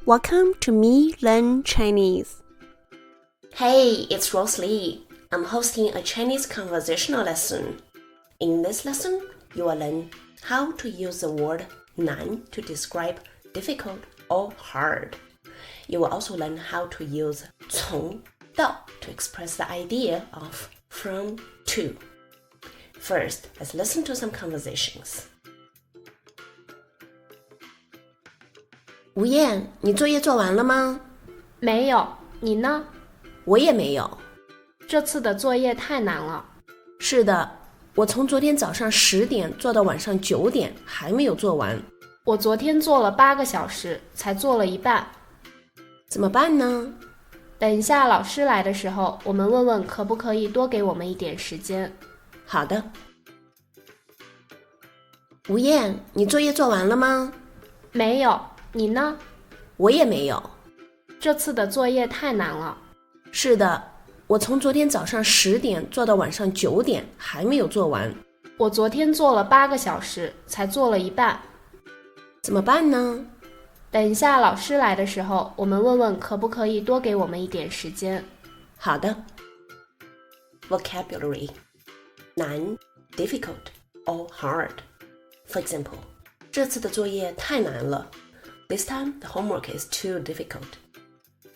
Welcome to MeeLearn-Chinese. Hey, it's Rose Lee. I'm hosting a Chinese conversational lesson. In this lesson, you will learn how to use the word 难 to describe difficult or hard. You will also learn how to use 从到 to express the idea of from to. First, let's listen to some conversations. 吴燕，你作业做完了吗？没有，你呢？我也没有。这次的作业太难了。是的，我从昨天早上10点做到晚上9点，还没有做完。我昨天做了8个小时，才做了一半。怎么办呢？等一下老师来的时候，我们问问可不可以多给我们一点时间。好的。吴燕，你作业做完了吗？没有，你呢？我也没有。这次的作业太难了。是的，我从昨天早上10点做到晚上9点，还没有做完。我昨天做了8个小时，才做了一半。怎么办呢？等一下老师来的时候，我们问问可不可以多给我们一点时间。好的。Vocabulary 难 difficult or hard. For example, 这次的作业太难了。This time the homework is too difficult.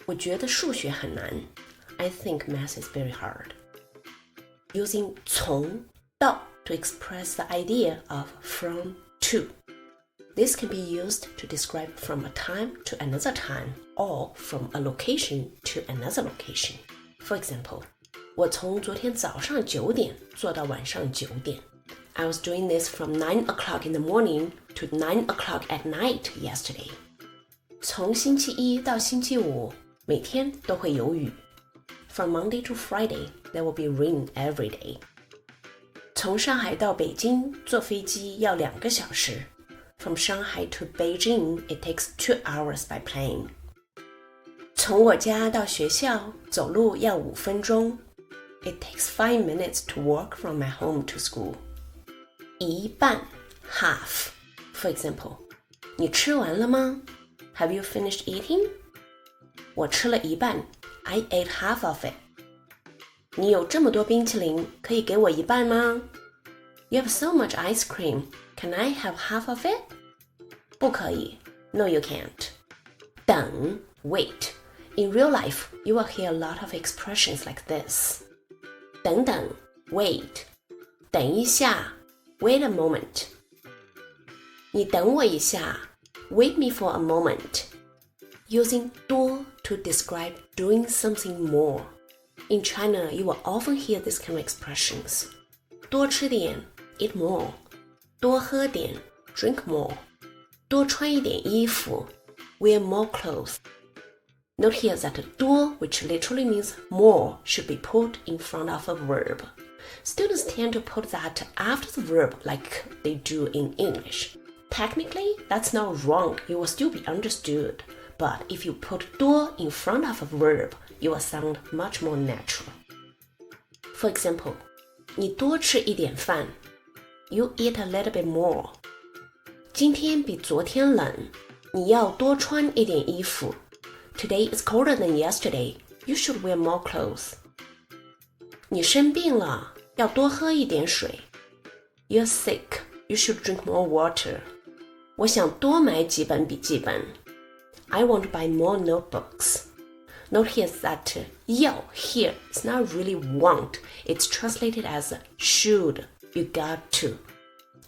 我觉得数学很难。I think math is very hard. Using 从到 to express the idea of from to. This can be used to describe from a time to another time or from a location to another location. For example, 我从昨天早上9点做到晚上9点。I was doing this from 9 o'clock in the morning to 9 o'clock at night yesterday. 从星期一到星期五，每天都会有雨。From Monday to Friday, there will be rain every day. 从上海到北京坐飞机要2个小时。From Shanghai to Beijing, it takes 2 hours by plane. 从我家到学校走路要5分钟。It takes 5 minutes to walk from my home to school. 一半 half. For example, 你吃完了吗？ Have you finished eating? 我吃了一半。I ate half of it. 你有这么多冰淇淋，可以给我一半吗？ You have so much ice cream. Can I have half of it? 不可以。No, you can't. 等 wait. In real life, you will hear a lot of expressions like this. 等等 wait. 等一下 wait a moment. 你等我一下 wait me for a moment. Using 多 to describe doing something more. In China, you will often hear these kind of expressions. 多吃点 eat more. 多喝点 drink more. 多穿一点衣服 wear more clothes. Note here that 多, which literally means more, should be put in front of a verb. Students tend to put that after the verb like they do in English. Technically, that's not wrong. You will still be understood. But if you put 多 in front of a verb, you will sound much more natural. For example, 你多吃一点饭 You eat a little bit more. 今天比昨天冷，你要多穿一点衣服。Today is colder than yesterday. You should wear more clothes. 你生病了，要多喝一点水。You're sick. You should drink more water. 我想多买几本笔记本。I want to buy more notebooks. Note here that 要 here is not really want. It's translated as should. You got to.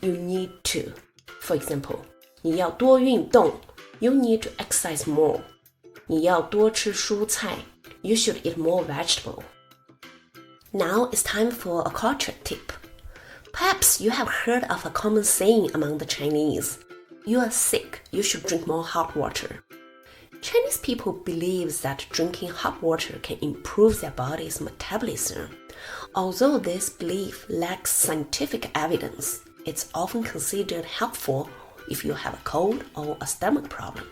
You need to. For example, 你要多运动 You need to exercise more. 你要多吃蔬菜 You should eat more vegetable. Now it's time for a culture tip. Perhaps you have heard of a common saying among the Chinese. You are sick, you should drink more hot water. Chinese people believe that drinking hot water can improve their body's metabolism. Although this belief lacks scientific evidence, it's often considered helpful if you have a cold or a stomach problem.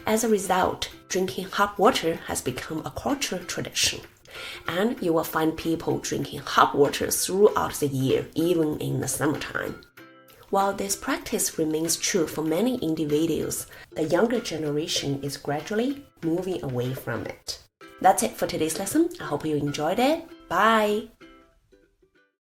As a result, drinking hot water has become a cultural tradition. And you will find people drinking hot water throughout the year, even in the summertime. While this practice remains true for many individuals, the younger generation is gradually moving away from it. That's it for today's lesson. I hope you enjoyed it. Bye!